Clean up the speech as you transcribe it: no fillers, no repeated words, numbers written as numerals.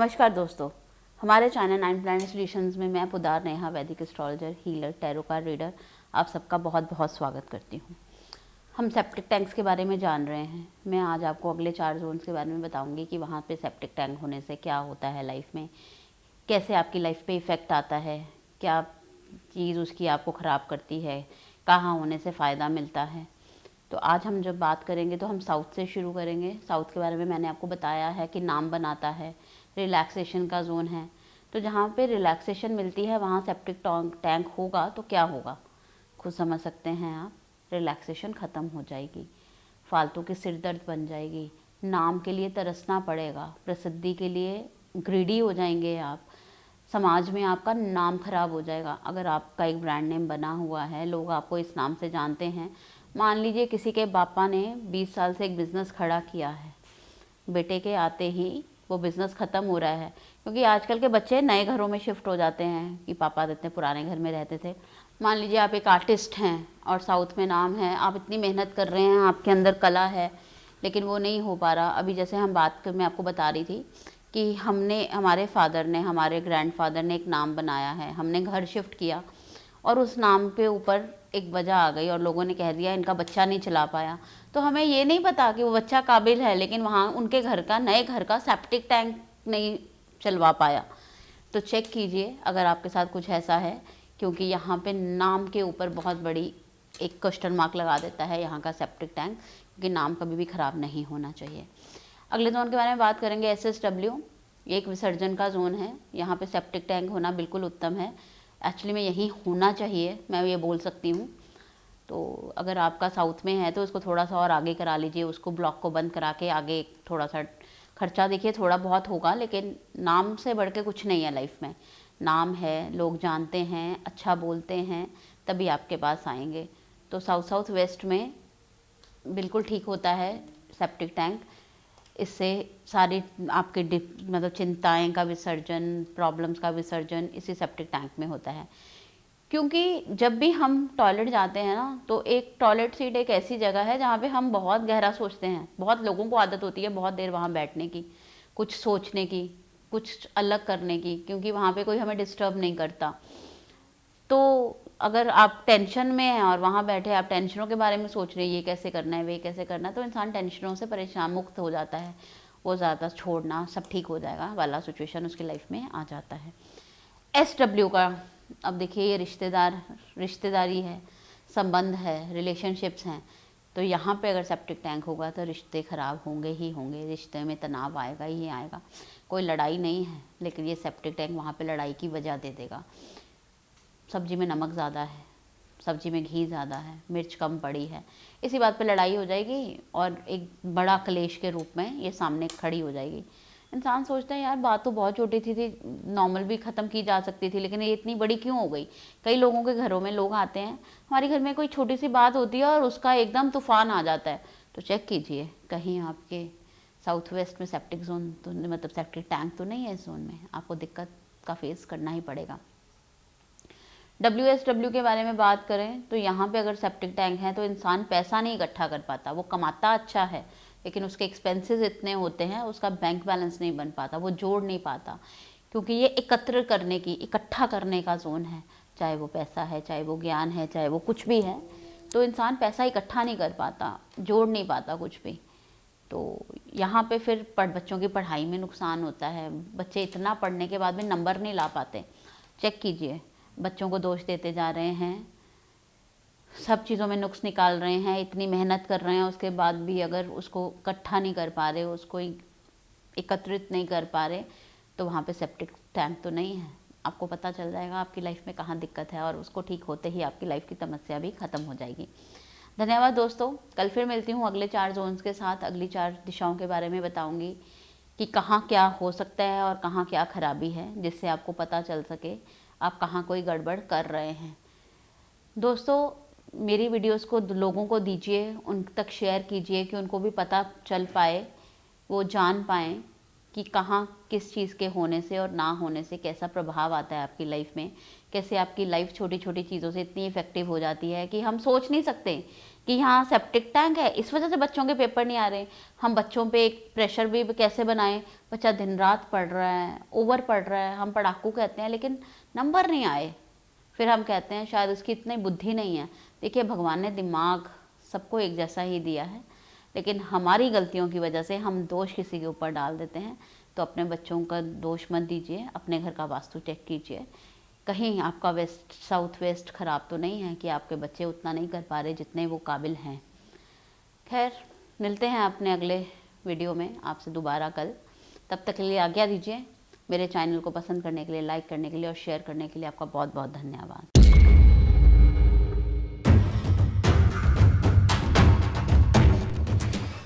नमस्कार दोस्तों, हमारे चैनल 9 प्लैनेट सॉल्यूशंस में मैं पुदार नेहा वैदिक astrologer, healer, tarot card reader आप सबका बहुत बहुत स्वागत करती हूँ। हम सेप्टिक टैंक्स के बारे में जान रहे हैं। मैं आज आपको अगले 4 जोन्स के बारे में बताऊंगी कि वहाँ पे सेप्टिक टैंक होने से क्या होता है लाइफ में, कैसे आपकी लाइफ पे इफ़ेक्ट आता है, क्या चीज़ उसकी आपको ख़राब करती है, कहाँ होने से फ़ायदा मिलता है। तो आज हम जब बात करेंगे तो हम साउथ से शुरू करेंगे। साउथ के बारे में मैंने आपको बताया है कि नाम बनाता है, रिलैक्सेशन का जोन है। तो जहाँ पे रिलैक्सेशन मिलती है वहाँ सेप्टिक टैंक होगा तो क्या होगा, खुद समझ सकते हैं आप। रिलैक्सेशन ख़त्म हो जाएगी, फालतू की सिरदर्द बन जाएगी, नाम के लिए तरसना पड़ेगा, प्रसिद्धि के लिए ग्रीडी हो जाएंगे आप, समाज में आपका नाम खराब हो जाएगा। अगर आपका एक ब्रांड नेम बना हुआ है, लोग आपको इस नाम से जानते हैं। मान लीजिए किसी के पापा ने 20 साल से एक बिज़नेस खड़ा किया है, बेटे के आते ही वो बिज़नेस ख़त्म हो रहा है, क्योंकि आजकल के बच्चे नए घरों में शिफ्ट हो जाते हैं कि पापा इतने पुराने घर में रहते थे। मान लीजिए आप एक आर्टिस्ट हैं और साउथ में नाम है, आप इतनी मेहनत कर रहे हैं, आपके अंदर कला है, लेकिन वो नहीं हो पा रहा। अभी जैसे हम मैं आपको बता रही थी कि हमारे फादर ने, हमारे ग्रैंडफादर ने एक नाम बनाया है, हमने घर शिफ्ट किया और उस नाम पे ऊपर एक वजह आ गई और लोगों ने कह दिया इनका बच्चा नहीं चला पाया। तो हमें ये नहीं पता कि वो बच्चा काबिल है, लेकिन वहाँ उनके घर का, नए घर का सेप्टिक टैंक नहीं चलवा पाया। तो चेक कीजिए अगर आपके साथ कुछ ऐसा है, क्योंकि यहाँ पे नाम के ऊपर बहुत बड़ी एक क्वेश्चन मार्क लगा देता है यहाँ का सेप्टिक टैंक, क्योंकि नाम कभी भी ख़राब नहीं होना चाहिए। अगले जोन के बारे में बात करेंगे, SSW। एक विसर्जन का जोन है, यहाँ पे सेप्टिक टैंक होना बिल्कुल उत्तम है। एक्चुअली में यही होना चाहिए, मैं ये बोल सकती हूँ। तो अगर आपका साउथ में है तो उसको थोड़ा सा और आगे करा लीजिए, उसको ब्लॉक को बंद करा के आगे थोड़ा सा खर्चा देखिए, थोड़ा बहुत होगा, लेकिन नाम से बढ़ के कुछ नहीं है लाइफ में। नाम है, लोग जानते हैं, अच्छा बोलते हैं, तभी आपके पास आएंगे। तो साउथ वेस्ट में बिल्कुल ठीक होता है सेप्टिक टैंक। इससे सारी आपके मतलब चिंताएं का विसर्जन, प्रॉब्लम्स का विसर्जन इसी सेप्टिक टैंक में होता है। क्योंकि जब भी हम टॉयलेट जाते हैं ना, तो एक टॉयलेट सीट एक ऐसी जगह है जहाँ पे हम बहुत गहरा सोचते हैं। बहुत लोगों को आदत होती है बहुत देर वहाँ बैठने की, कुछ सोचने की, कुछ अलग करने की, क्योंकि वहाँ पे कोई हमें डिस्टर्ब नहीं करता। तो अगर आप टेंशन में हैं और वहाँ बैठे आप टेंशनों के बारे में सोच रहे हैं, ये कैसे करना है, वे कैसे करना है, तो इंसान टेंशनों से परेशान मुक्त हो जाता है। वो ज़्यादा छोड़ना, सब ठीक हो जाएगा वाला सिचुएशन उसकी लाइफ में आ जाता है। SW का, अब देखिए ये रिश्तेदारी है, संबंध है, रिलेशनशिप्स हैं। तो यहाँ पे अगर सेप्टिक टैंक होगा तो रिश्ते ख़राब होंगे ही होंगे, रिश्ते में तनाव आएगा ही आएगा। कोई लड़ाई नहीं है, लेकिन ये सेप्टिक टैंक वहाँ पे लड़ाई की वजह दे देगा। सब्जी में नमक ज़्यादा है, सब्जी में घी ज़्यादा है, मिर्च कम पड़ी है, इसी बात पे लड़ाई हो जाएगी और एक बड़ा क्लेश के रूप में ये सामने खड़ी हो जाएगी। इंसान सोचता है यार बात तो बहुत छोटी थी, नॉर्मल भी ख़त्म की जा सकती थी, लेकिन ये इतनी बड़ी क्यों हो गई। कई लोगों के घरों में लोग आते हैं, हमारे घर में कोई छोटी सी बात होती है और उसका एकदम तूफान आ जाता है। तो चेक कीजिए कहीं आपके साउथ वेस्ट में सेप्टिक जोन तो, मतलब सेप्टिक टैंक तो नहीं है इस जोन में, आपको दिक्कत का फेस करना ही पड़ेगा। WSW के बारे में बात करें तो यहाँ पे अगर सेप्टिक टैंक है तो इंसान पैसा नहीं इकट्ठा कर पाता। वो कमाता अच्छा है, लेकिन उसके एक्सपेंसेस इतने होते हैं, उसका बैंक बैलेंस नहीं बन पाता, वो जोड़ नहीं पाता, क्योंकि ये एकत्र करने की, इकट्ठा करने का जोन है। चाहे वो पैसा है, चाहे वो ज्ञान है, चाहे वो कुछ भी है, तो इंसान पैसा इकट्ठा नहीं कर पाता, जोड़ नहीं पाता कुछ भी। तो यहाँ पे फिर बच्चों की पढ़ाई में नुकसान होता है, बच्चे इतना पढ़ने के बाद भी नंबर नहीं ला पाते। चेक कीजिए, बच्चों को दोष देते जा रहे हैं, सब चीज़ों में नुक्स निकाल रहे हैं, इतनी मेहनत कर रहे हैं, उसके बाद भी अगर उसको इकट्ठा नहीं कर पा रहे, उसको एकत्रित नहीं कर पा रहे, तो वहाँ पे सेप्टिक टैंक तो नहीं है। आपको पता चल जाएगा आपकी लाइफ में कहाँ दिक्कत है, और उसको ठीक होते ही आपकी लाइफ की समस्या भी ख़त्म हो जाएगी। धन्यवाद दोस्तों, कल फिर मिलती हूँ अगले 4 जोन्स के साथ। अगली 4 दिशाओं के बारे में बताऊँगी कि कहाँ क्या हो सकता है और कहाँ क्या खराबी है, जिससे आपको पता चल सके आप कहाँ कोई गड़बड़ कर रहे हैं। दोस्तों मेरी वीडियोस को लोगों को दीजिए, उन तक शेयर कीजिए कि उनको भी पता चल पाए, वो जान पाएँ कि कहाँ किस चीज़ के होने से और ना होने से कैसा प्रभाव आता है आपकी लाइफ में, कैसे आपकी लाइफ छोटी छोटी चीज़ों से इतनी इफ़ेक्टिव हो जाती है कि हम सोच नहीं सकते कि यहाँ सेप्टिक टैंक है, इस वजह से बच्चों के पेपर नहीं आ रहे। हम बच्चों पे एक प्रेशर भी कैसे बनाएं, बच्चा दिन रात पढ़ रहा है, ओवर पढ़ रहा है, हम पढ़ाकू कहते हैं, लेकिन नंबर नहीं आए, फिर हम कहते हैं शायद उसकी इतनी बुद्धि नहीं है। देखिए, भगवान ने दिमाग सबको एक जैसा ही दिया है, लेकिन हमारी गलतियों की वजह से हम दोष किसी के ऊपर डाल देते हैं। तो अपने बच्चों का दोष मत दीजिए, अपने घर का वास्तु चेक कीजिए, कहीं आपका वेस्ट साउथ वेस्ट ख़राब तो नहीं है कि आपके बच्चे उतना नहीं कर पा रहे जितने वो काबिल हैं। खैर, मिलते हैं अपने अगले वीडियो में आपसे दोबारा कल। तब तक के लिए आज्ञा दीजिए। मेरे चैनल को पसंद करने के लिए, लाइक करने के लिए और शेयर करने के लिए आपका बहुत बहुत धन्यवाद।